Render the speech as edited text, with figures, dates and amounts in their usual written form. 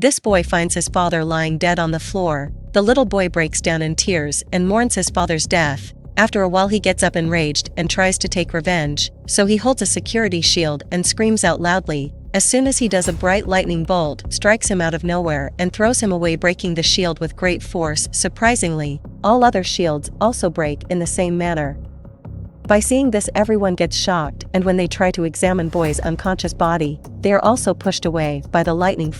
This boy finds his father lying dead on the floor. The little boy breaks down in tears and mourns his father's death. After a while he gets up enraged and tries to take revenge, so he holds a security shield and screams out loudly. As soon as he does, a bright lightning bolt strikes him out of nowhere and throws him away, breaking the shield with great force. Surprisingly, all other shields also break in the same manner. By seeing this, everyone gets shocked, and when they try to examine boy's unconscious body, they are also pushed away by the lightning.